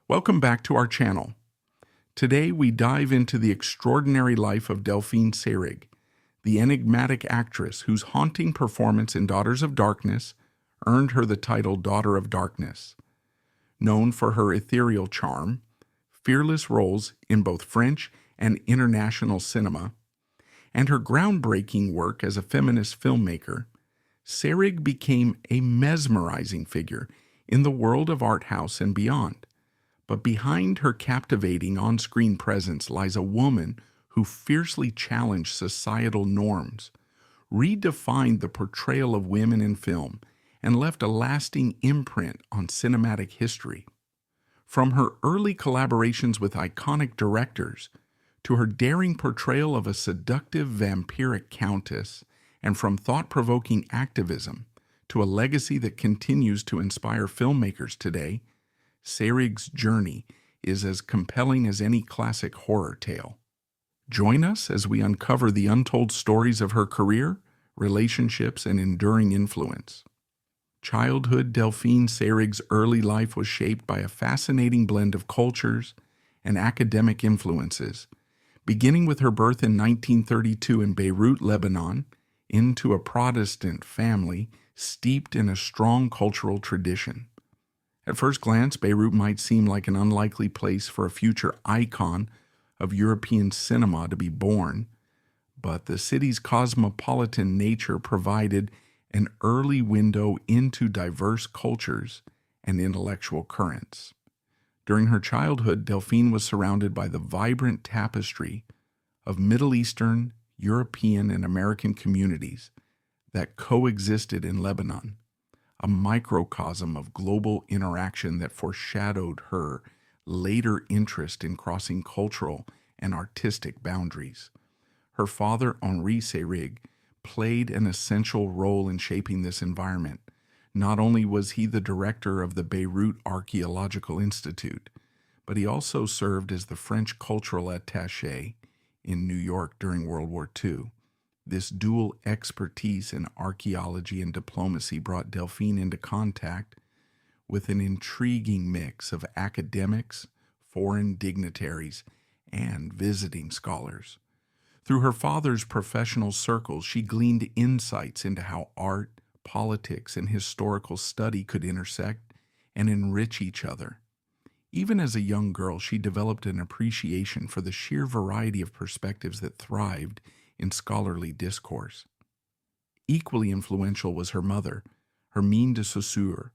Welcome back to our channel. Today we dive into the extraordinary life of Delphine Seyrig, the enigmatic actress whose haunting performance in Daughters of Darkness earned her the title Daughter of Darkness. Known for her ethereal charm, fearless roles in both French and international cinema, and her groundbreaking work as a feminist filmmaker, Seyrig became a mesmerizing figure in the world of arthouse and beyond. But behind her captivating on-screen presence lies a woman who fiercely challenged societal norms, redefined the portrayal of women in film, and left a lasting imprint on cinematic history. From her early collaborations with iconic directors to her daring portrayal of a seductive vampiric countess, and from thought-provoking activism to a legacy that continues to inspire filmmakers today, Seyrig's journey is as compelling as any classic horror tale. Join us as we uncover the untold stories of her career, relationships, and enduring influence. Childhood Delphine Seyrig's early life was shaped by a fascinating blend of cultures and academic influences, beginning with her birth in 1932 in Beirut, Lebanon, into a Protestant family steeped in a strong cultural tradition. At first glance, Beirut might seem like an unlikely place for a future icon of European cinema to be born, but the city's cosmopolitan nature provided an early window into diverse cultures and intellectual currents. During her childhood, Delphine was surrounded by the vibrant tapestry of Middle Eastern, European, and American communities that coexisted in Lebanon, a microcosm of global interaction that foreshadowed her later interest in crossing cultural and artistic boundaries. Her father, Henri Seyrig, played an essential role in shaping this environment. Not only was he the director of the Beirut Archaeological Institute, but he also served as the French cultural attaché in New York during World War II. This dual expertise in archaeology and diplomacy brought Delphine into contact with an intriguing mix of academics, foreign dignitaries, and visiting scholars. Through her father's professional circles, she gleaned insights into how art, politics, and historical study could intersect and enrich each other. Even as a young girl, she developed an appreciation for the sheer variety of perspectives that thrived in scholarly discourse. Equally influential was her mother, Hermine de Saussure,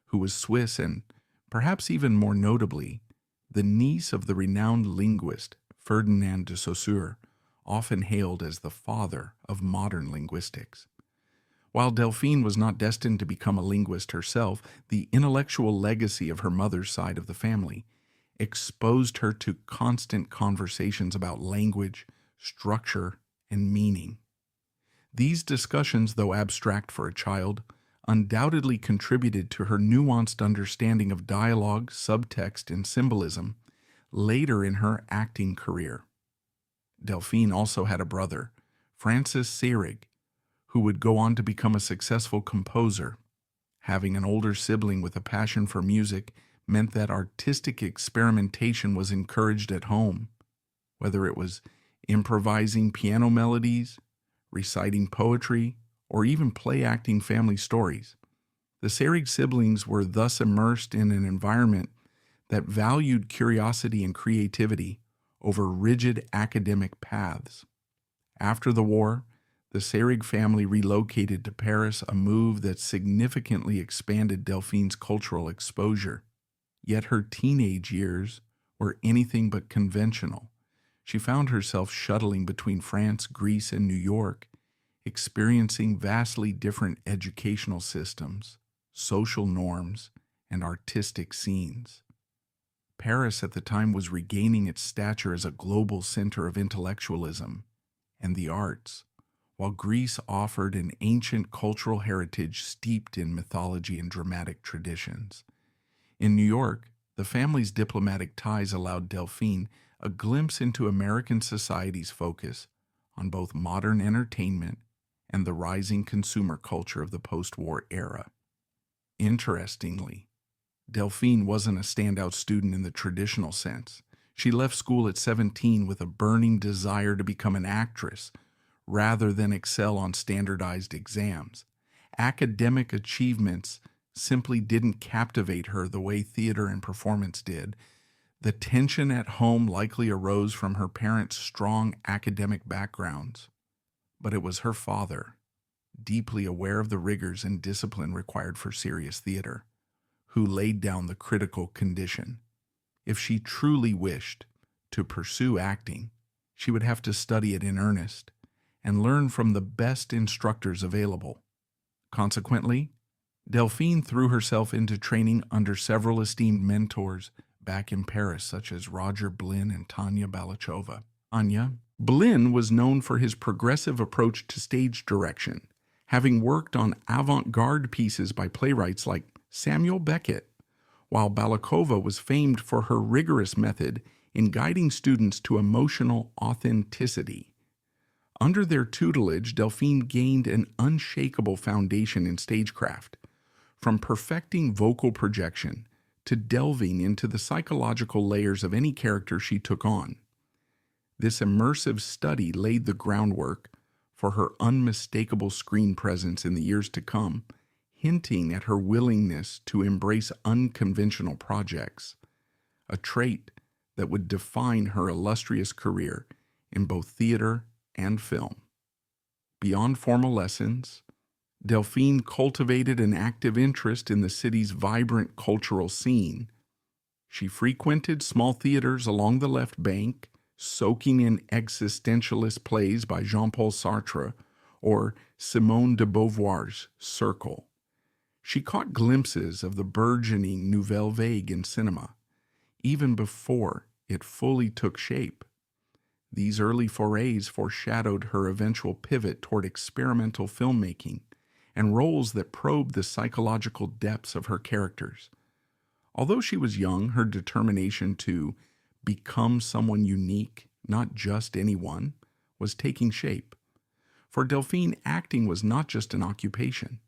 who was Swiss and, perhaps even more notably, the niece of the renowned linguist Ferdinand de Saussure, often hailed as the father of modern linguistics. While Delphine was not destined to become a linguist herself, the intellectual legacy of her mother's side of the family exposed her to constant conversations about language, structure, and meaning. These discussions, though abstract for a child, undoubtedly contributed to her nuanced understanding of dialogue, subtext, and symbolism later in her acting career. Delphine also had a brother, Francis Seyrig, who would go on to become a successful composer. Having an older sibling with a passion for music meant that artistic experimentation was encouraged at home, whether it was improvising piano melodies, reciting poetry, or even play-acting family stories. The Seyrig siblings were thus immersed in an environment that valued curiosity and creativity over rigid academic paths. After the war, the Seyrig family relocated to Paris, a move that significantly expanded Delphine's cultural exposure. Yet her teenage years were anything but conventional. She found herself shuttling between France, Greece, and New York, experiencing vastly different educational systems, social norms, and artistic scenes. Paris at the time was regaining its stature as a global center of intellectualism and the arts, while Greece offered an ancient cultural heritage steeped in mythology and dramatic traditions. In New York, the family's diplomatic ties allowed Delphine a glimpse into American society's focus on both modern entertainment and the rising consumer culture of the post-war era. Interestingly, Delphine wasn't a standout student in the traditional sense. She left school at 17 with a burning desire to become an actress rather than excel on standardized exams. Academic achievements simply didn't captivate her the way theater and performance did. The tension at home likely arose from her parents' strong academic backgrounds. But it was her father, deeply aware of the rigors and discipline required for serious theater, who laid down the critical condition. If she truly wished to pursue acting, she would have to study it in earnest and learn from the best instructors available. Consequently, Delphine threw herself into training under several esteemed mentors back in Paris, such as Roger Blin and Tanya Balachova. Blin was known for his progressive approach to stage direction, having worked on avant-garde pieces by playwrights like Samuel Beckett, while Balachova was famed for her rigorous method in guiding students to emotional authenticity. Under their tutelage, Delphine gained an unshakable foundation in stagecraft, from perfecting vocal projection to delving into the psychological layers of any character she took on. This immersive study laid the groundwork for her unmistakable screen presence in the years to come, hinting at her willingness to embrace unconventional projects, a trait that would define her illustrious career in both theater and film. Beyond formal lessons, Delphine cultivated an active interest in the city's vibrant cultural scene. She frequented small theaters along the left bank, soaking in existentialist plays by Jean-Paul Sartre or Simone de Beauvoir's Circle. She caught glimpses of the burgeoning Nouvelle Vague in cinema, even before it fully took shape. These early forays foreshadowed her eventual pivot toward experimental filmmaking and roles that probed the psychological depths of her characters. Although she was young, her determination to become someone unique, not just anyone, was taking shape. For Delphine, acting was not just an occupation.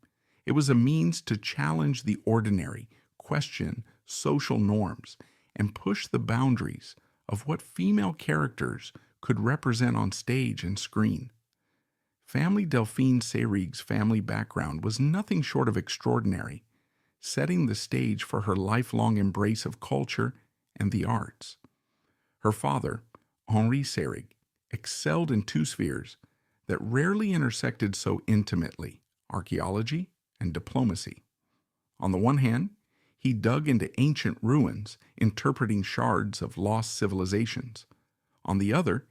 It was a means to challenge the ordinary, question social norms, and push the boundaries of what female characters could represent on stage and screen. Family Delphine Seyrig's family background was nothing short of extraordinary, setting the stage for her lifelong embrace of culture and the arts. Her father, Henri Seyrig, excelled in two spheres that rarely intersected so intimately: archaeology and diplomacy. On the one hand, he dug into ancient ruins, interpreting shards of lost civilizations. On the other,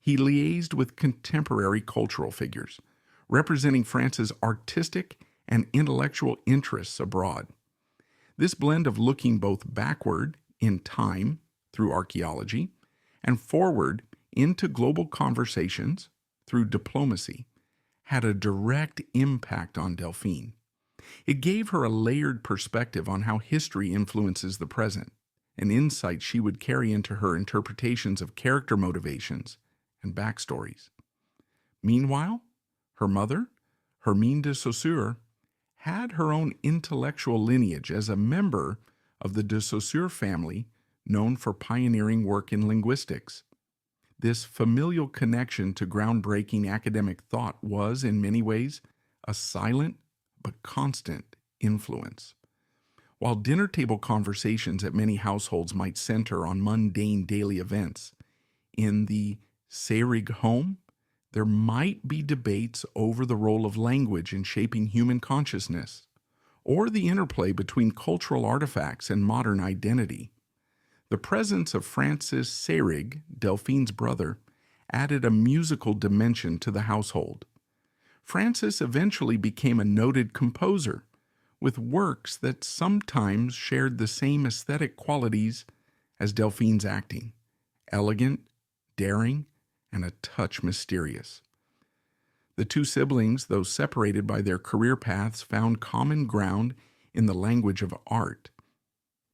he liaised with contemporary cultural figures, representing France's artistic and intellectual interests abroad. This blend of looking both backward in time through archaeology and forward into global conversations through diplomacy had a direct impact on Delphine. It gave her a layered perspective on how history influences the present, an insight she would carry into her interpretations of character motivations and backstories. Meanwhile, her mother, Hermine de Saussure, had her own intellectual lineage as a member of the de Saussure family known for pioneering work in linguistics. This familial connection to groundbreaking academic thought was, in many ways, a silent but constant influence. While dinner table conversations at many households might center on mundane daily events, in the Seyrig home, there might be debates over the role of language in shaping human consciousness, or the interplay between cultural artifacts and modern identity. The presence of Francis Seyrig, Delphine's brother, added a musical dimension to the household. Francis eventually became a noted composer, with works that sometimes shared the same aesthetic qualities as Delphine's acting: elegant, daring, and a touch mysterious. The two siblings, though separated by their career paths, found common ground in the language of art.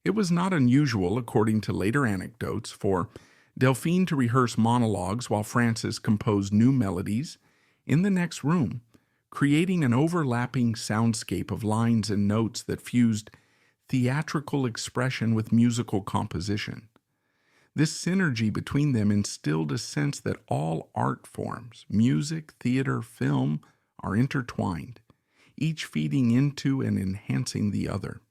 It was not unusual, according to later anecdotes, for Delphine to rehearse monologues while Francis composed new melodies in the next room, creating an overlapping soundscape of lines and notes that fused theatrical expression with musical composition. This synergy between them instilled a sense that all art forms, music, theater, film, are intertwined, each feeding into and enhancing the other.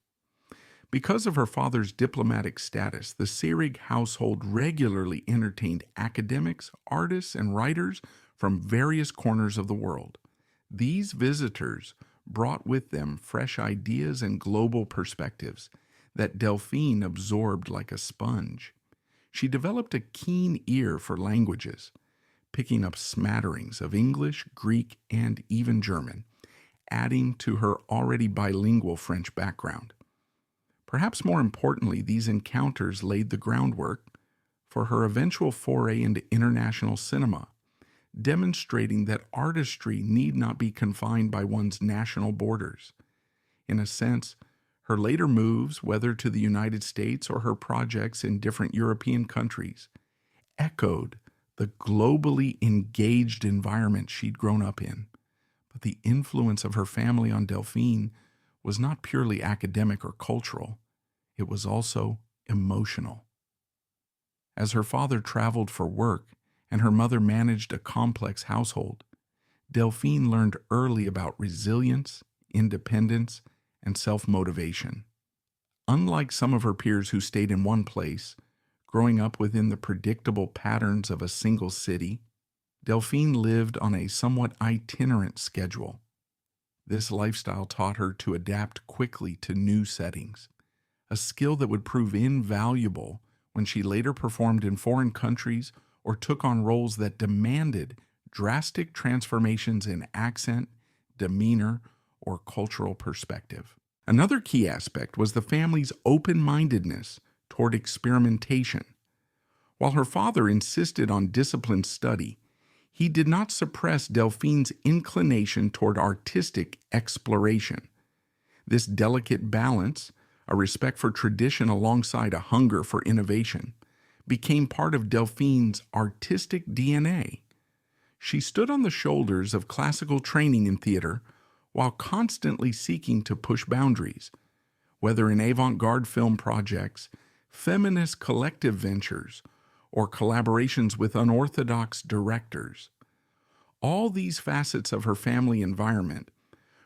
Because of her father's diplomatic status, the Seyrig household regularly entertained academics, artists, and writers from various corners of the world. These visitors brought with them fresh ideas and global perspectives that Delphine absorbed like a sponge. She developed a keen ear for languages, picking up smatterings of English, Greek, and even German, adding to her already bilingual French background. Perhaps more importantly, these encounters laid the groundwork for her eventual foray into international cinema, demonstrating that artistry need not be confined by one's national borders. In a sense, her later moves, whether to the United States or her projects in different European countries, echoed the globally engaged environment she'd grown up in. But the influence of her family on Delphine was not purely academic or cultural. It was also emotional. As her father traveled for work and her mother managed a complex household, Delphine learned early about resilience, independence, and self-motivation. Unlike some of her peers who stayed in one place, growing up within the predictable patterns of a single city, Delphine lived on a somewhat itinerant schedule. This lifestyle taught her to adapt quickly to new settings, a skill that would prove invaluable when she later performed in foreign countries or took on roles that demanded drastic transformations in accent, demeanor, or cultural perspective. Another key aspect was the family's open-mindedness toward experimentation. While her father insisted on disciplined study, he did not suppress Delphine's inclination toward artistic exploration. This delicate balance, a respect for tradition alongside a hunger for innovation, became part of Delphine's artistic DNA. She stood on the shoulders of classical training in theater while constantly seeking to push boundaries, whether in avant-garde film projects, feminist collective ventures, or collaborations with unorthodox directors. All these facets of her family environment,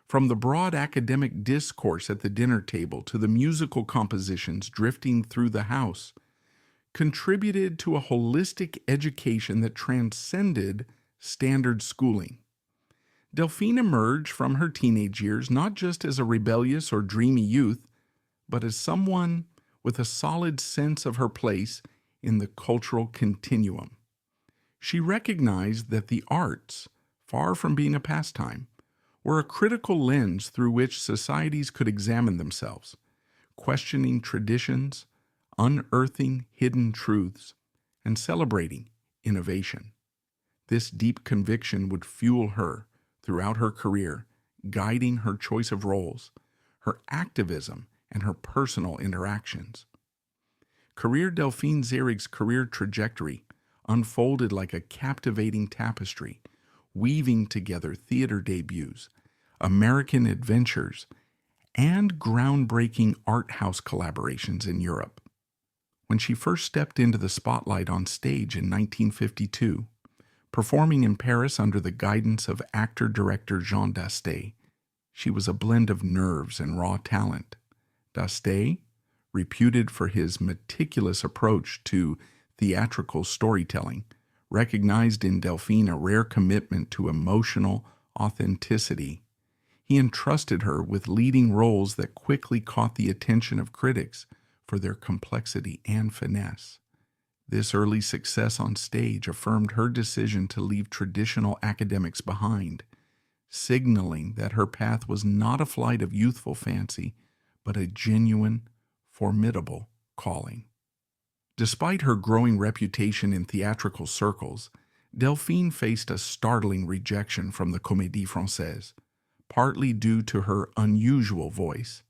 from the broad academic discourse at the dinner table to the musical compositions drifting through the house, contributed to a holistic education that transcended standard schooling. Delphine emerged from her teenage years not just as a rebellious or dreamy youth, but as someone with a solid sense of her place in the cultural continuum. She recognized that the arts, far from being a pastime, were a critical lens through which societies could examine themselves, questioning traditions, unearthing hidden truths, and celebrating innovation. This deep conviction would fuel her throughout her career, guiding her choice of roles, her activism, and her personal interactions. Delphine Seyrig's career trajectory unfolded like a captivating tapestry, weaving together theater debuts, American adventures, and groundbreaking art house collaborations in Europe. When she first stepped into the spotlight on stage in 1952, performing in Paris under the guidance of actor-director Jean Dasté, she was a blend of nerves and raw talent. Dasté, reputed for his meticulous approach to theatrical storytelling, recognized in Delphine a rare commitment to emotional authenticity. He entrusted her with leading roles that quickly caught the attention of critics for their complexity and finesse. This early success on stage affirmed her decision to leave traditional academics behind, signaling that her path was not a flight of youthful fancy, but a genuine, formidable calling. Despite her growing reputation in theatrical circles, Delphine faced a startling rejection from the Comédie Française, partly due to her unusual voice,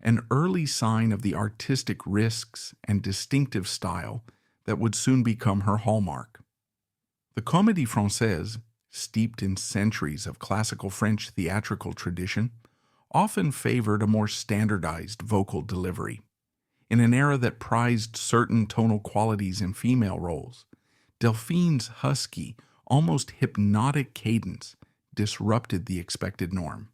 an early sign of the artistic risks and distinctive style that would soon become her hallmark. The Comédie Française, steeped in centuries of classical French theatrical tradition, often favored a more standardized vocal delivery. In an era that prized certain tonal qualities in female roles, Delphine's husky, almost hypnotic cadence disrupted the expected norm.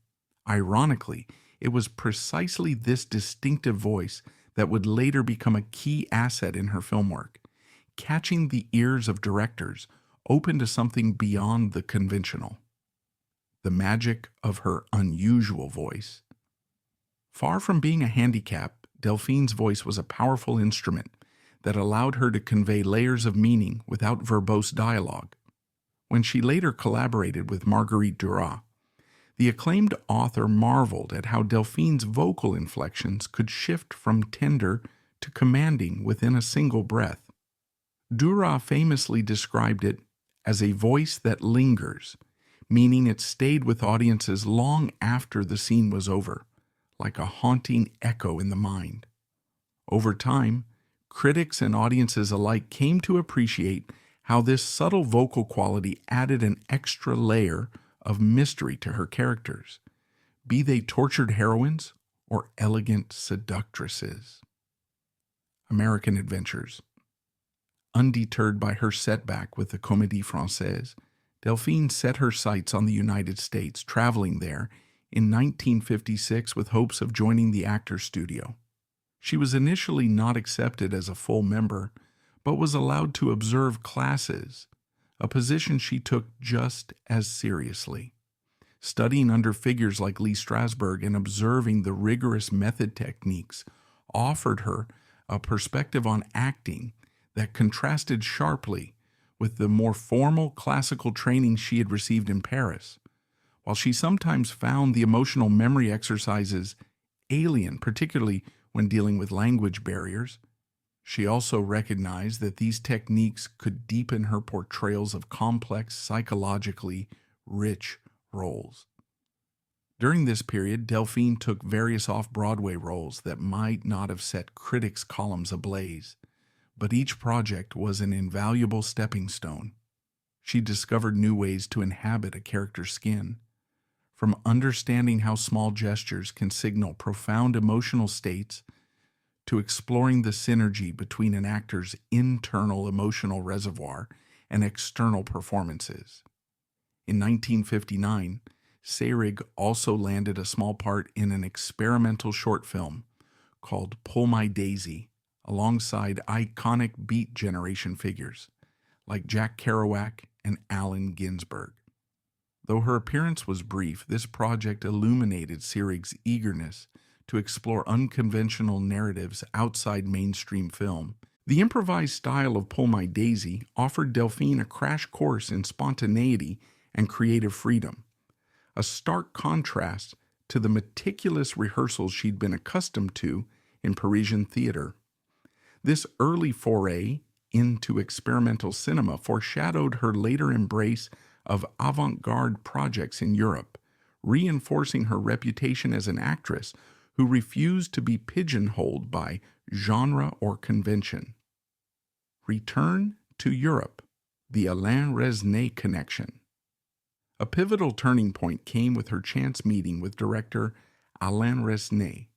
Ironically, it was precisely this distinctive voice that would later become a key asset in her film work, catching the ears of directors open to something beyond the conventional. The magic of her unusual voice. Far from being a handicap, Delphine's voice was a powerful instrument that allowed her to convey layers of meaning without verbose dialogue. When she later collaborated with Marguerite Duras, the acclaimed author marveled at how Delphine's vocal inflections could shift from tender to commanding within a single breath. Duras famously described it as a voice that lingers, meaning it stayed with audiences long after the scene was over, like a haunting echo in the mind. Over time, critics and audiences alike came to appreciate how this subtle vocal quality added an extra layer of mystery to her characters, be they tortured heroines or elegant seductresses. American Adventures. Undeterred by her setback with the Comédie Française, Delphine set her sights on the United States, traveling there in 1956 with hopes of joining the Actors Studio. She was initially not accepted as a full member, but was allowed to observe classes, a position she took just as seriously. Studying under figures like Lee Strasberg and observing the rigorous method techniques offered her a perspective on acting that contrasted sharply with the more formal classical training she had received in Paris. While she sometimes found the emotional memory exercises alien, particularly when dealing with language barriers, she also recognized that these techniques could deepen her portrayals of complex, psychologically rich roles. During this period, Delphine took various off-Broadway roles that might not have set critics' columns ablaze, but each project was an invaluable stepping stone. She discovered new ways to inhabit a character's skin, from understanding how small gestures can signal profound emotional states to exploring the synergy between an actor's internal emotional reservoir and external performances. In 1959, Seyrig also landed a small part in an experimental short film called Pull My Daisy, alongside iconic Beat Generation figures like Jack Kerouac and Allen Ginsberg. Though her appearance was brief, this project illuminated Seyrig's eagerness to explore unconventional narratives outside mainstream film. The improvised style of Pull My Daisy offered Delphine a crash course in spontaneity and creative freedom, a stark contrast to the meticulous rehearsals she'd been accustomed to in Parisian theater. This early foray into experimental cinema foreshadowed her later embrace of avant-garde projects in Europe, reinforcing her reputation as an actress who refused to be pigeonholed by genre or convention. Return to Europe, the Alain Resnais connection. A pivotal turning point came with her chance meeting with director Alain Resnais,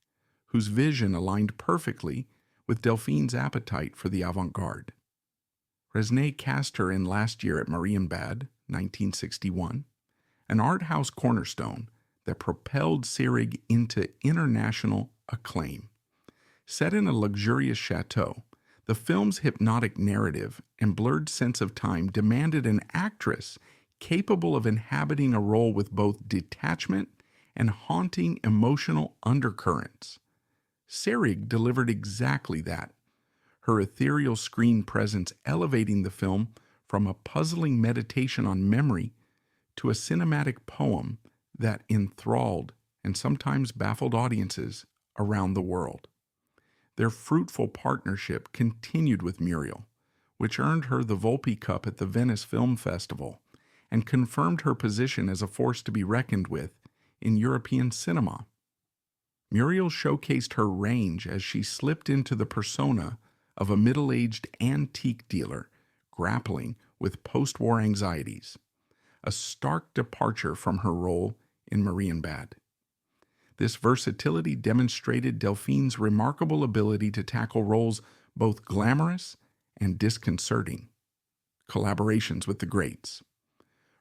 whose vision aligned perfectly with Delphine's appetite for the avant-garde. Resnais cast her in Last Year at Marienbad, 1961, an arthouse cornerstone that propelled Seyrig into international acclaim. Set in a luxurious chateau, the film's hypnotic narrative and blurred sense of time demanded an actress capable of inhabiting a role with both detachment and haunting emotional undercurrents. Seyrig delivered exactly that, her ethereal screen presence elevating the film from a puzzling meditation on memory to a cinematic poem that enthralled and sometimes baffled audiences around the world. Their fruitful partnership continued with Muriel, which earned her the Volpi Cup at the Venice Film Festival and confirmed her position as a force to be reckoned with in European cinema. Muriel showcased her range as she slipped into the persona of a middle-aged antique dealer grappling with post-war anxieties, a stark departure from her role in Marienbad. This versatility demonstrated Delphine's remarkable ability to tackle roles both glamorous and disconcerting. Collaborations with the greats.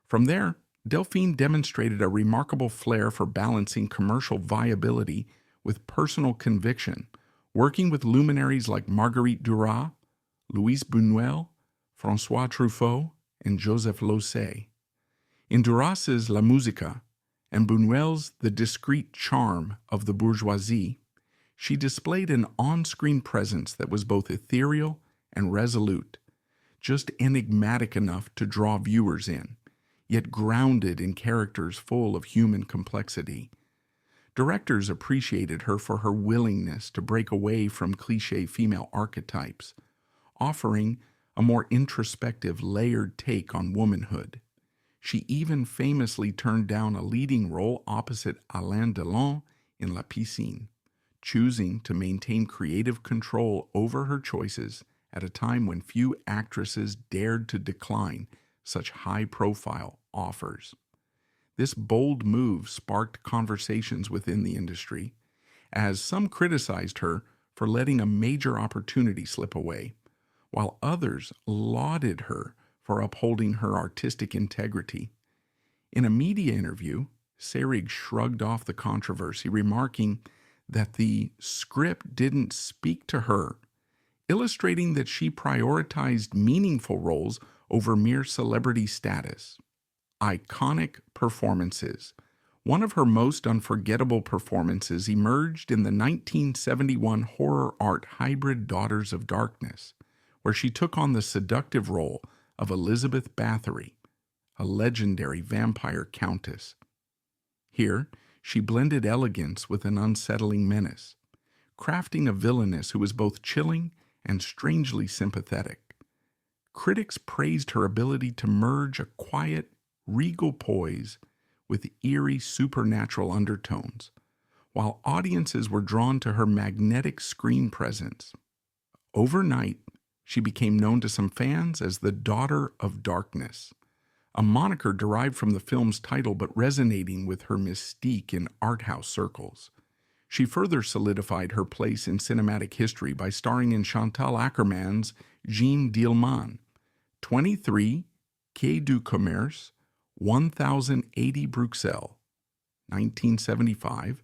From there, Delphine demonstrated a remarkable flair for balancing commercial viability with personal conviction, working with luminaries like Marguerite Duras, Louis Buñuel, François Truffaut, and Joseph Losey. In Duras's La Musica and Buñuel's The Discreet Charm of the Bourgeoisie, she displayed an on-screen presence that was both ethereal and resolute, just enigmatic enough to draw viewers in, yet grounded in characters full of human complexity. Directors appreciated her for her willingness to break away from cliché female archetypes, offering a more introspective, layered take on womanhood. She even famously turned down a leading role opposite Alain Delon in La Piscine, choosing to maintain creative control over her choices at a time when few actresses dared to decline such high-profile offers. This bold move sparked conversations within the industry, as some criticized her for letting a major opportunity slip away, while others lauded her for upholding her artistic integrity. In a media interview, Seyrig shrugged off the controversy, remarking that the script didn't speak to her, illustrating that she prioritized meaningful roles over mere celebrity status. Iconic performances. One of her most unforgettable performances emerged in the 1971 horror art hybrid Daughters of Darkness, where she took on the seductive role of Elizabeth Bathory, a legendary vampire countess. Here, she blended elegance with an unsettling menace, crafting a villainess who was both chilling and strangely sympathetic. Critics praised her ability to merge a quiet, regal poise with eerie supernatural undertones, while audiences were drawn to her magnetic screen presence. Overnight, she became known to some fans as the Daughter of Darkness, a moniker derived from the film's title but resonating with her mystique in arthouse circles. She further solidified her place in cinematic history by starring in Chantal Akerman's Jeanne Dielman, 23 Quai du Commerce, 1080 Bruxelles, 1975,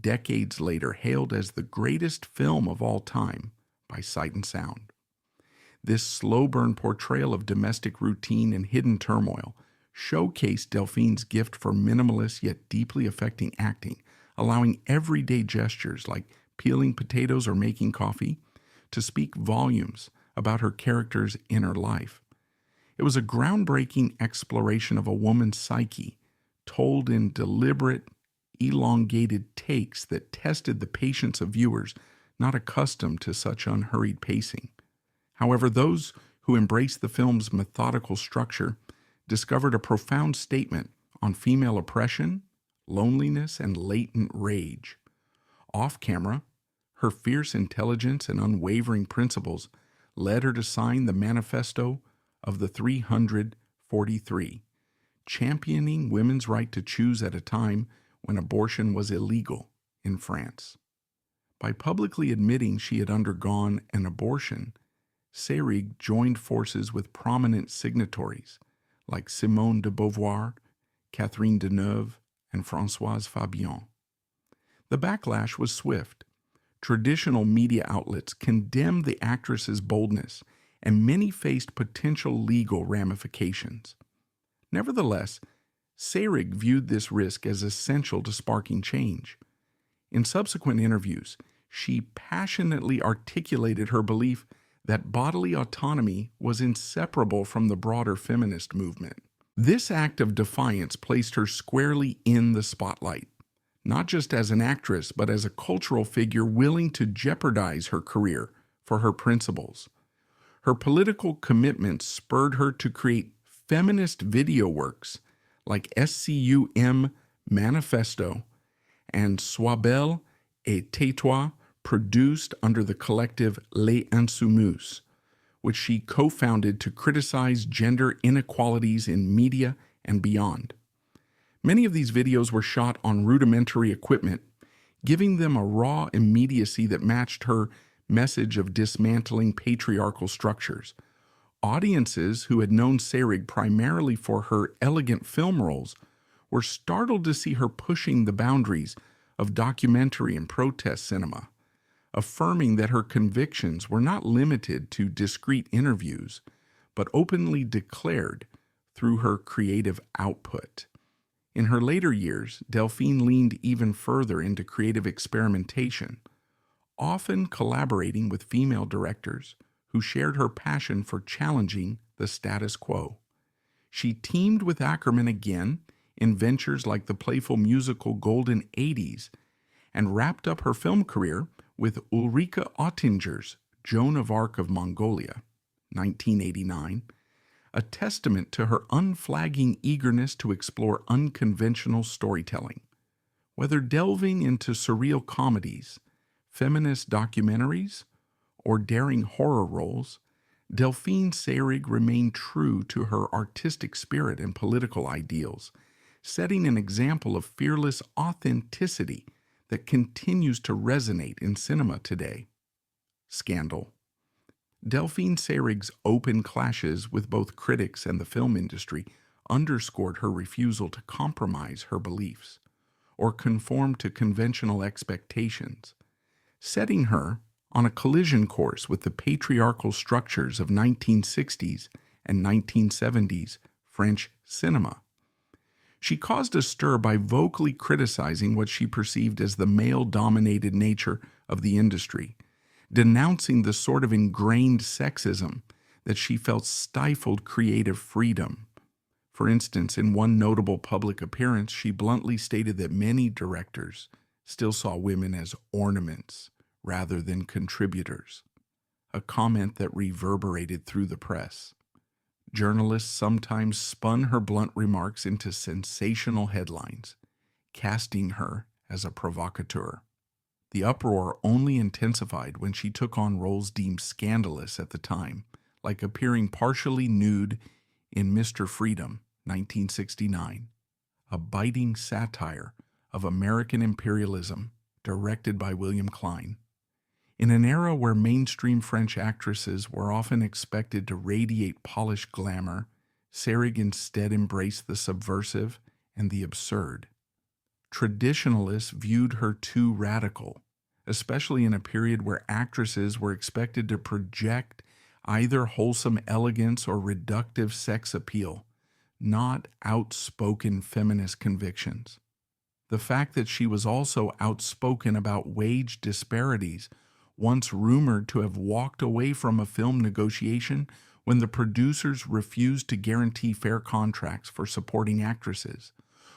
decades later hailed as the greatest film of all time by Sight and Sound. This slow-burn portrayal of domestic routine and hidden turmoil showcased Delphine's gift for minimalist yet deeply affecting acting, allowing everyday gestures like peeling potatoes or making coffee to speak volumes about her character's inner life. It was a groundbreaking exploration of a woman's psyche, told in deliberate, elongated takes that tested the patience of viewers not accustomed to such unhurried pacing. However, those who embraced the film's methodical structure discovered a profound statement on female oppression, loneliness, and latent rage. Off-camera, her fierce intelligence and unwavering principles led her to sign the Manifesto of the 343, championing women's right to choose at a time when abortion was illegal in France. By publicly admitting she had undergone an abortion, Seyrig joined forces with prominent signatories like Simone de Beauvoir, Catherine Deneuve, and Françoise Fabian. The backlash was swift. Traditional media outlets condemned the actress's boldness, and many faced potential legal ramifications. Nevertheless, Seyrig viewed this risk as essential to sparking change. In subsequent interviews, she passionately articulated her belief that bodily autonomy was inseparable from the broader feminist movement. This act of defiance placed her squarely in the spotlight, not just as an actress, but as a cultural figure willing to jeopardize her career for her principles. Her political commitments spurred her to create feminist video works like SCUM Manifesto and Sois belle et tais-toi, produced under the collective Les Insoumis, which she co-founded to criticize gender inequalities in media and beyond. Many of these videos were shot on rudimentary equipment, giving them a raw immediacy that matched her message of dismantling patriarchal structures. Audiences who had known Seyrig primarily for her elegant film roles were startled to see her pushing the boundaries of documentary and protest cinema, affirming that her convictions were not limited to discreet interviews, but openly declared through her creative output. In her later years, Delphine leaned even further into creative experimentation, often collaborating with female directors who shared her passion for challenging the status quo. She teamed with Ackerman again in ventures like the playful musical Golden 80s and wrapped up her film career with Ulrike Oettinger's Joan of Arc of Mongolia, 1989, a testament to her unflagging eagerness to explore unconventional storytelling. Whether delving into surreal comedies, feminist documentaries, or daring horror roles, Delphine Seyrig remained true to her artistic spirit and political ideals, setting an example of fearless authenticity that continues to resonate in cinema today. Scandal. Delphine Seyrig's open clashes with both critics and the film industry underscored her refusal to compromise her beliefs or conform to conventional expectations, setting her on a collision course with the patriarchal structures of 1960s and 1970s French cinema. She caused a stir by vocally criticizing what she perceived as the male-dominated nature of the industry, denouncing the sort of ingrained sexism that she felt stifled creative freedom. For instance, in one notable public appearance, she bluntly stated that many directors still saw women as ornaments rather than contributors, a comment that reverberated through the press. Journalists sometimes spun her blunt remarks into sensational headlines, casting her as a provocateur. The uproar only intensified when she took on roles deemed scandalous at the time, like appearing partially nude in Mr. Freedom, 1969, a biting satire of American imperialism directed by William Klein. In an era where mainstream French actresses were often expected to radiate polished glamour, Seyrig instead embraced the subversive and the absurd. Traditionalists viewed her too radical, especially in a period where actresses were expected to project either wholesome elegance or reductive sex appeal, not outspoken feminist convictions. The fact that she was also outspoken about wage disparities, once rumored to have walked away from a film negotiation when the producers refused to guarantee fair contracts for supporting actresses,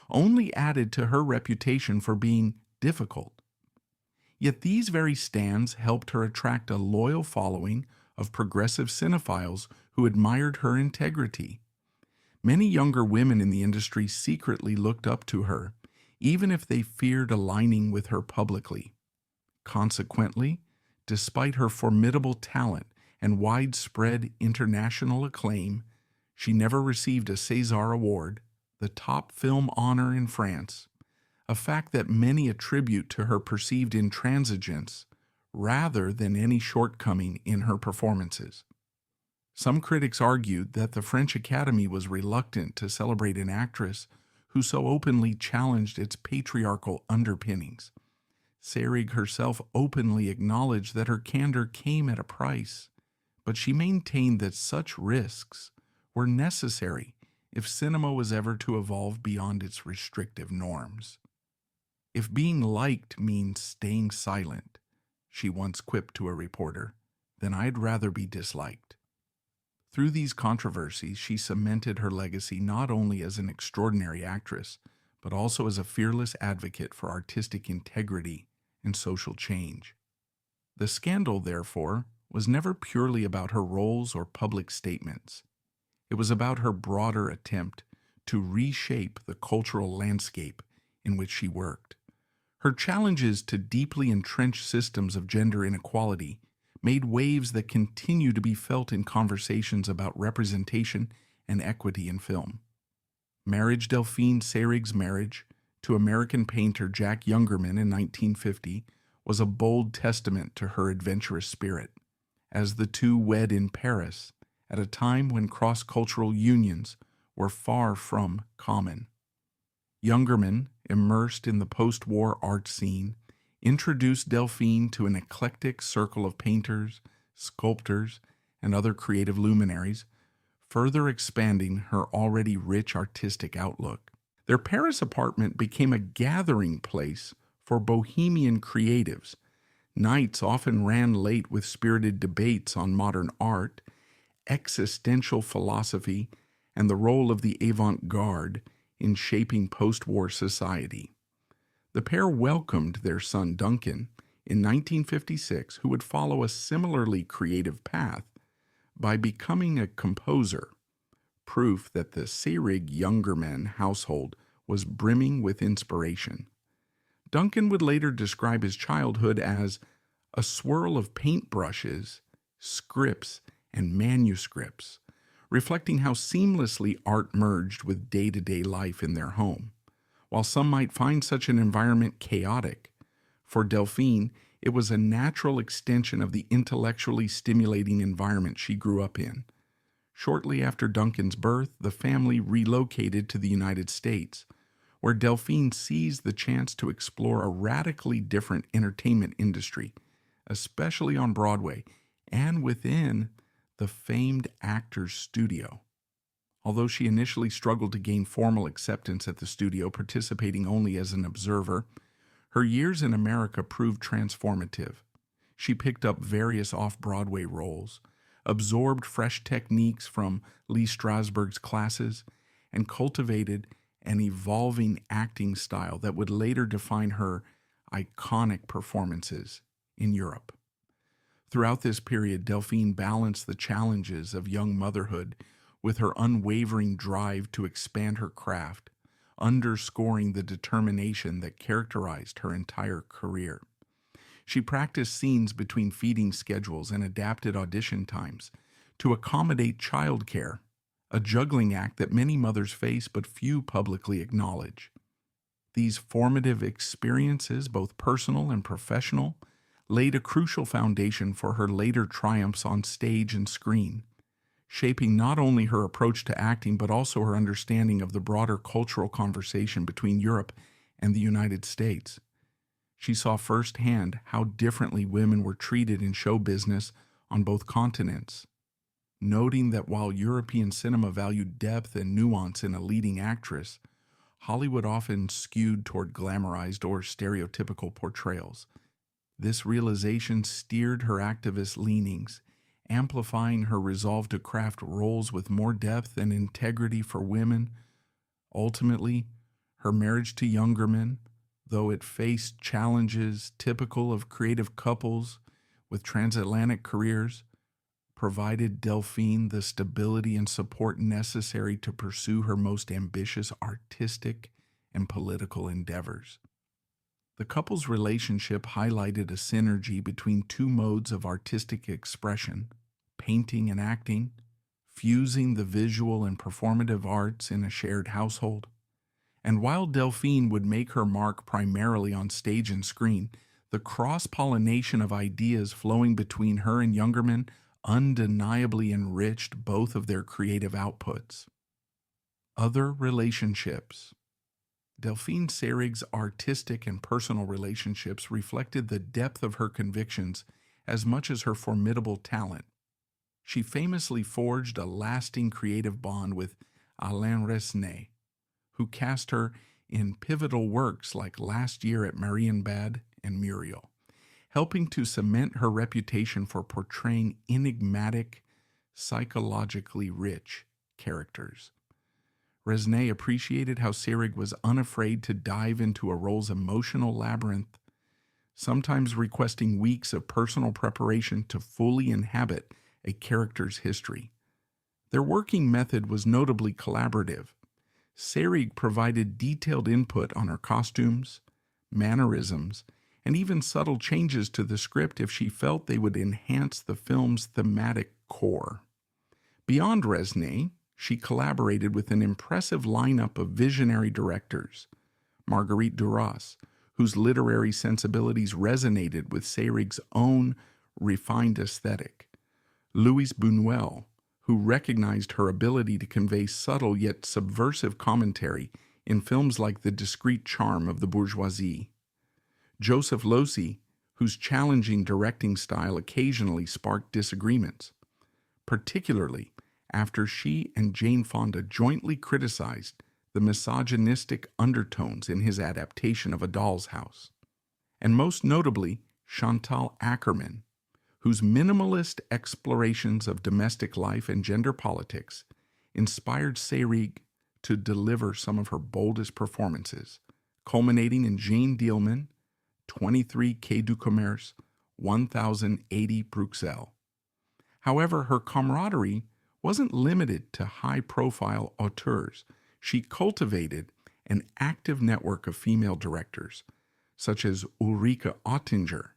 only added to her reputation for being difficult. Yet these very stands helped her attract a loyal following of progressive cinephiles who admired her integrity. Many younger women in the industry secretly looked up to her, even if they feared aligning with her publicly. Consequently, despite her formidable talent and widespread international acclaim, she never received a César Award, the top film honor in France, a fact that many attribute to her perceived intransigence rather than any shortcoming in her performances. Some critics argued that the French Academy was reluctant to celebrate an actress who so openly challenged its patriarchal underpinnings. Seyrig herself openly acknowledged that her candor came at a price, but she maintained that such risks were necessary if cinema was ever to evolve beyond its restrictive norms. "If being liked means staying silent," she once quipped to a reporter, "then I'd rather be disliked." Through these controversies, she cemented her legacy not only as an extraordinary actress, but also as a fearless advocate for artistic integrity and social change. The scandal, therefore, was never purely about her roles or public statements. It was about her broader attempt to reshape the cultural landscape in which she worked. Her challenges to deeply entrenched systems of gender inequality made waves that continue to be felt in conversations about representation and equity in film. Delphine Seyrig's marriage to American painter Jack Youngerman in 1950 was a bold testament to her adventurous spirit, as the two wed in Paris at a time when cross-cultural unions were far from common. Youngerman, immersed in the post-war art scene, introduced Delphine to an eclectic circle of painters, sculptors, and other creative luminaries, further expanding her already rich artistic outlook. Their Paris apartment became a gathering place for bohemian creatives. Nights often ran late with spirited debates on modern art, existential philosophy, and the role of the avant-garde in shaping post-war society. The pair welcomed their son Duncan in 1956, who would follow a similarly creative path by becoming a composer, proof that the Seyrig-Youngerman household was brimming with inspiration. Duncan would later describe his childhood as a swirl of paintbrushes, scripts, and manuscripts, reflecting how seamlessly art merged with day-to-day life in their home. While some might find such an environment chaotic, for Delphine, it was a natural extension of the intellectually stimulating environment she grew up in. Shortly after Duncan's birth, the family relocated to the United States, where Delphine seized the chance to explore a radically different entertainment industry, especially on Broadway and within the famed actor's studio. Although she initially struggled to gain formal acceptance at the studio, participating only as an observer, her years in America proved transformative. She picked up various off-Broadway roles, absorbed fresh techniques from Lee Strasberg's classes, and cultivated an evolving acting style that would later define her iconic performances in Europe. Throughout this period, Delphine balanced the challenges of young motherhood with her unwavering drive to expand her craft, underscoring the determination that characterized her entire career. She practiced scenes between feeding schedules and adapted audition times to accommodate childcare, a juggling act that many mothers face but few publicly acknowledge. These formative experiences, both personal and professional, laid a crucial foundation for her later triumphs on stage and screen, shaping not only her approach to acting but also her understanding of the broader cultural conversation between Europe and the United States. She saw firsthand how differently women were treated in show business on both continents, noting that while European cinema valued depth and nuance in a leading actress, Hollywood often skewed toward glamorized or stereotypical portrayals. This realization steered her activist leanings, amplifying her resolve to craft roles with more depth and integrity for women. Ultimately, her marriage to Youngerman, though it faced challenges typical of creative couples with transatlantic careers, provided Delphine the stability and support necessary to pursue her most ambitious artistic and political endeavors. The couple's relationship highlighted a synergy between two modes of artistic expression, painting and acting, fusing the visual and performative arts in a shared household. And while Delphine would make her mark primarily on stage and screen, the cross-pollination of ideas flowing between her and Youngerman undeniably enriched both of their creative outputs. Other relationships. Delphine Seyrig's artistic and personal relationships reflected the depth of her convictions as much as her formidable talent. She famously forged a lasting creative bond with Alain Resnais, who cast her in pivotal works like Last Year at Marienbad and Muriel, helping to cement her reputation for portraying enigmatic, psychologically rich characters. Resnais appreciated how Seyrig was unafraid to dive into a role's emotional labyrinth, sometimes requesting weeks of personal preparation to fully inhabit a character's history. Their working method was notably collaborative. Seyrig provided detailed input on her costumes, mannerisms, and even subtle changes to the script if she felt they would enhance the film's thematic core. Beyond Resnais, she collaborated with an impressive lineup of visionary directors: Marguerite Duras, whose literary sensibilities resonated with Seyrig's own refined aesthetic; Louise Buñuel, who recognized her ability to convey subtle yet subversive commentary in films like The Discreet Charm of the Bourgeoisie; Joseph Losey, whose challenging directing style occasionally sparked disagreements, particularly after she and Jane Fonda jointly criticized the misogynistic undertones in his adaptation of A Doll's House; and most notably Chantal Akerman, whose minimalist explorations of domestic life and gender politics inspired Seyrig to deliver some of her boldest performances, culminating in Jane Dielman, 23 Quai du Commerce, 1080 Bruxelles. However, her camaraderie wasn't limited to high-profile auteurs. She cultivated an active network of female directors, such as Ulrike Oettinger,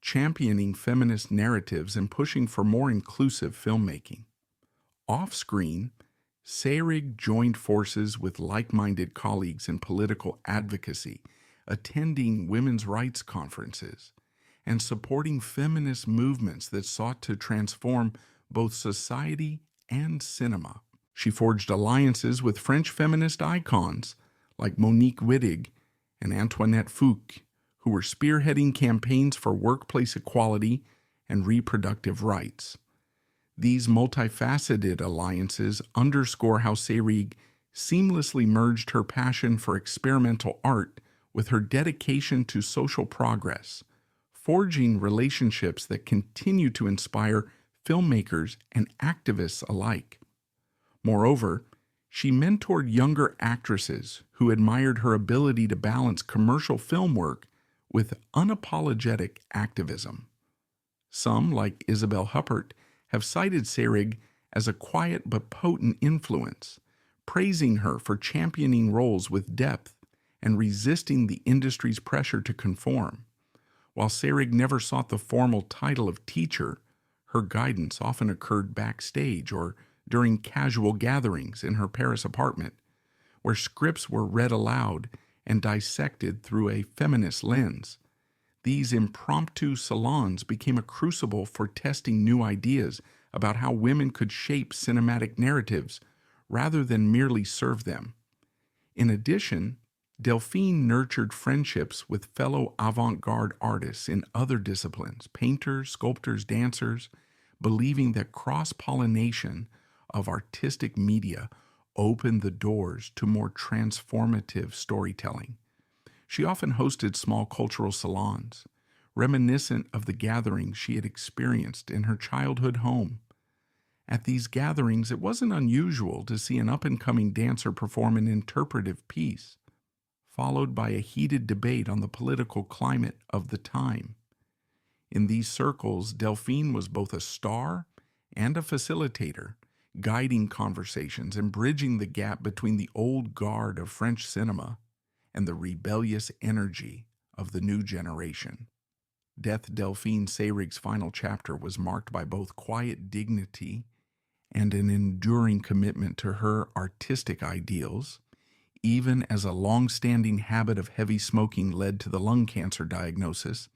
championing feminist narratives and pushing for more inclusive filmmaking. Off-screen, Seyrig joined forces with like-minded colleagues in political advocacy, attending women's rights conferences, and supporting feminist movements that sought to transform both society and cinema. She forged alliances with French feminist icons like Monique Wittig and Antoinette Fouque, who were spearheading campaigns for workplace equality and reproductive rights. These multifaceted alliances underscore how Seyrig seamlessly merged her passion for experimental art with her dedication to social progress, forging relationships that continue to inspire filmmakers and activists alike. Moreover, she mentored younger actresses who admired her ability to balance commercial film work with unapologetic activism. Some, like Isabelle Huppert, have cited Seyrig as a quiet but potent influence, praising her for championing roles with depth and resisting the industry's pressure to conform. While Seyrig never sought the formal title of teacher, her guidance often occurred backstage or during casual gatherings in her Paris apartment, where scripts were read aloud and dissected through a feminist lens. These impromptu salons became a crucible for testing new ideas about how women could shape cinematic narratives rather than merely serve them. In addition, Delphine nurtured friendships with fellow avant-garde artists in other disciplines, painters, sculptors, dancers, believing that cross-pollination of artistic media opened the doors to more transformative storytelling. She often hosted small cultural salons, reminiscent of the gatherings she had experienced in her childhood home. At these gatherings, it wasn't unusual to see an up-and-coming dancer perform an interpretive piece, followed by a heated debate on the political climate of the time. In these circles, Delphine was both a star and a facilitator, guiding conversations and bridging the gap between the old guard of French cinema and the rebellious energy of the new generation. Death Delphine Seyrig's final chapter was marked by both quiet dignity and an enduring commitment to her artistic ideals, even as a long-standing habit of heavy smoking led to the lung cancer diagnosis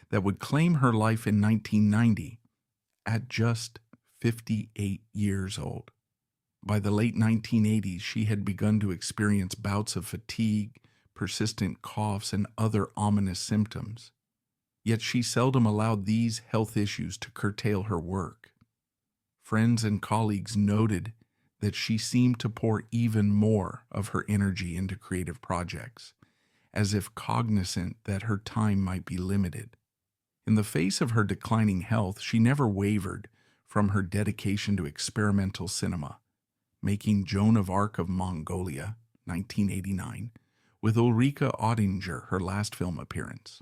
that would claim her life in 1990 at just 58 years old. By the late 1980s, she had begun to experience bouts of fatigue, persistent coughs, and other ominous symptoms. Yet she seldom allowed these health issues to curtail her work. Friends and colleagues noted that she seemed to pour even more of her energy into creative projects, as if cognizant that her time might be limited. In the face of her declining health, she never wavered from her dedication to experimental cinema, making Joan of Arc of Mongolia, 1989, with Ulrike Oettinger her last film appearance,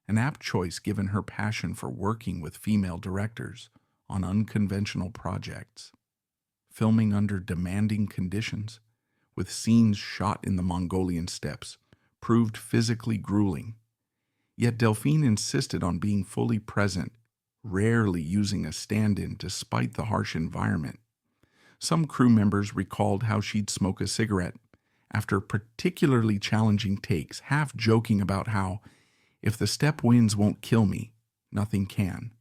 an apt choice given her passion for working with female directors on unconventional projects. Filming under demanding conditions, with scenes shot in the Mongolian steppes, proved physically grueling. Yet Delphine insisted on being fully present, rarely using a stand-in despite the harsh environment. Some crew members recalled how she'd smoke a cigarette after particularly challenging takes, half joking about how, if the step winds won't kill me, nothing can.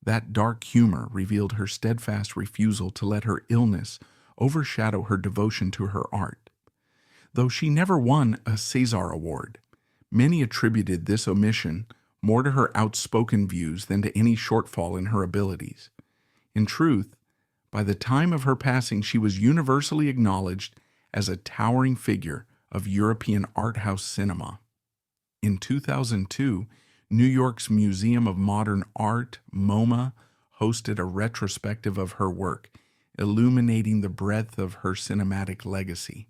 That dark humor revealed her steadfast refusal to let her illness overshadow her devotion to her art. Though she never won a César Award, many attributed this omission more to her outspoken views than to any shortfall in her abilities. In truth, by the time of her passing, she was universally acknowledged as a towering figure of European arthouse cinema. In 2002, New York's Museum of Modern Art, MoMA, hosted a retrospective of her work, illuminating the breadth of her cinematic legacy.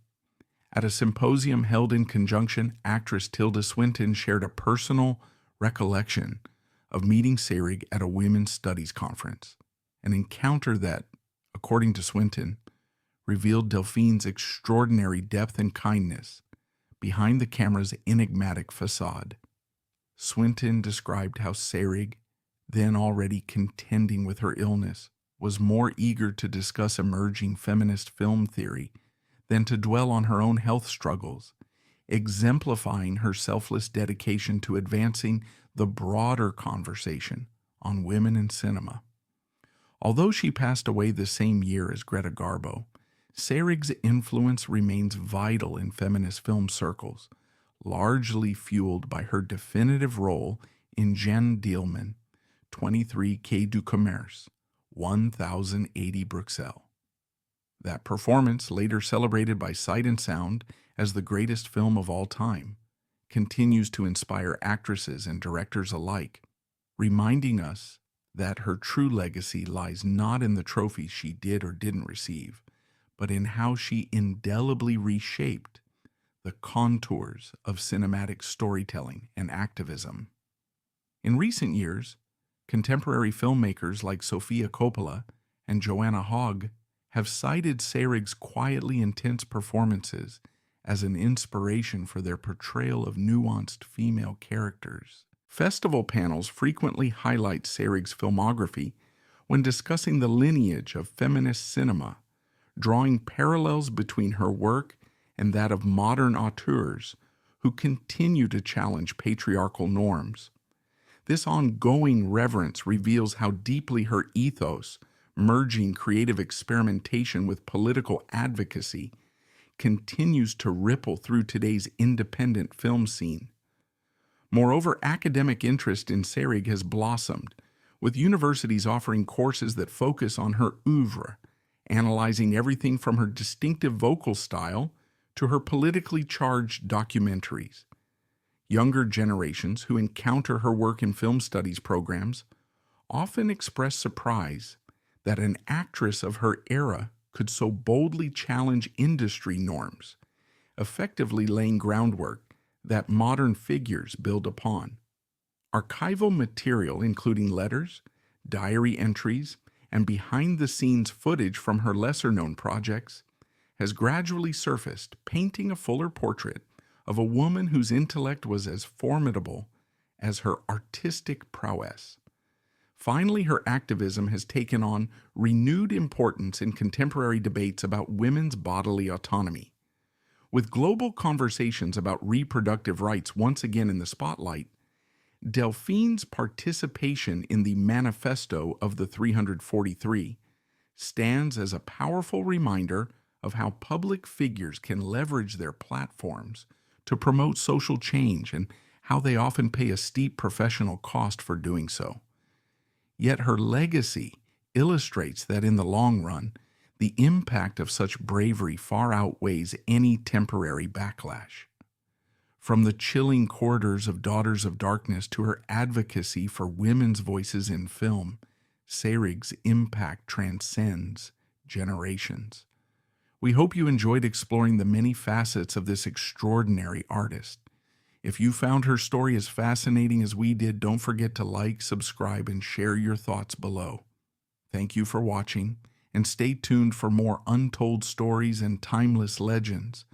At a symposium held in conjunction, actress Tilda Swinton shared a personal recollection of meeting Seyrig at a women's studies conference, an encounter that, according to Swinton, revealed Delphine's extraordinary depth and kindness behind the camera's enigmatic facade. Swinton described how Seyrig, then already contending with her illness, was more eager to discuss emerging feminist film theory than to dwell on her own health struggles, exemplifying her selfless dedication to advancing the broader conversation on women in cinema. Although she passed away the same year as Greta Garbo, Seyrig's influence remains vital in feminist film circles, largely fueled by her definitive role in Jeanne Dielman, 23 Quai du Commerce, 1080 Bruxelles. That performance, later celebrated by Sight and Sound as the greatest film of all time, continues to inspire actresses and directors alike, reminding us that her true legacy lies not in the trophies she did or didn't receive, but in how she indelibly reshaped the contours of cinematic storytelling and activism. In recent years, contemporary filmmakers like Sofia Coppola and Joanna Hogg have cited Seyrig's quietly intense performances as an inspiration for their portrayal of nuanced female characters. Festival panels frequently highlight Seyrig's filmography when discussing the lineage of feminist cinema, drawing parallels between her work and that of modern auteurs who continue to challenge patriarchal norms. This ongoing reverence reveals how deeply her ethos, merging creative experimentation with political advocacy, continues to ripple through today's independent film scene. Moreover, academic interest in Seyrig has blossomed, with universities offering courses that focus on her oeuvre, analyzing everything from her distinctive vocal style to her politically charged documentaries. Younger generations who encounter her work in film studies programs often express surprise that an actress of her era could so boldly challenge industry norms, effectively laying groundwork that modern figures build upon. Archival material, including letters, diary entries, and behind-the-scenes footage from her lesser-known projects, has gradually surfaced, painting a fuller portrait of a woman whose intellect was as formidable as her artistic prowess. Finally, her activism has taken on renewed importance in contemporary debates about women's bodily autonomy. With global conversations about reproductive rights once again in the spotlight, Delphine's participation in the Manifesto of the 343 stands as a powerful reminder of how public figures can leverage their platforms to promote social change and how they often pay a steep professional cost for doing so. Yet her legacy illustrates that in the long run, the impact of such bravery far outweighs any temporary backlash. From the chilling corridors of Daughters of Darkness to her advocacy for women's voices in film, Seyrig's impact transcends generations. We hope you enjoyed exploring the many facets of this extraordinary artist. If you found her story as fascinating as we did, don't forget to like, subscribe, and share your thoughts below. Thank you for watching, and stay tuned for more untold stories and timeless legends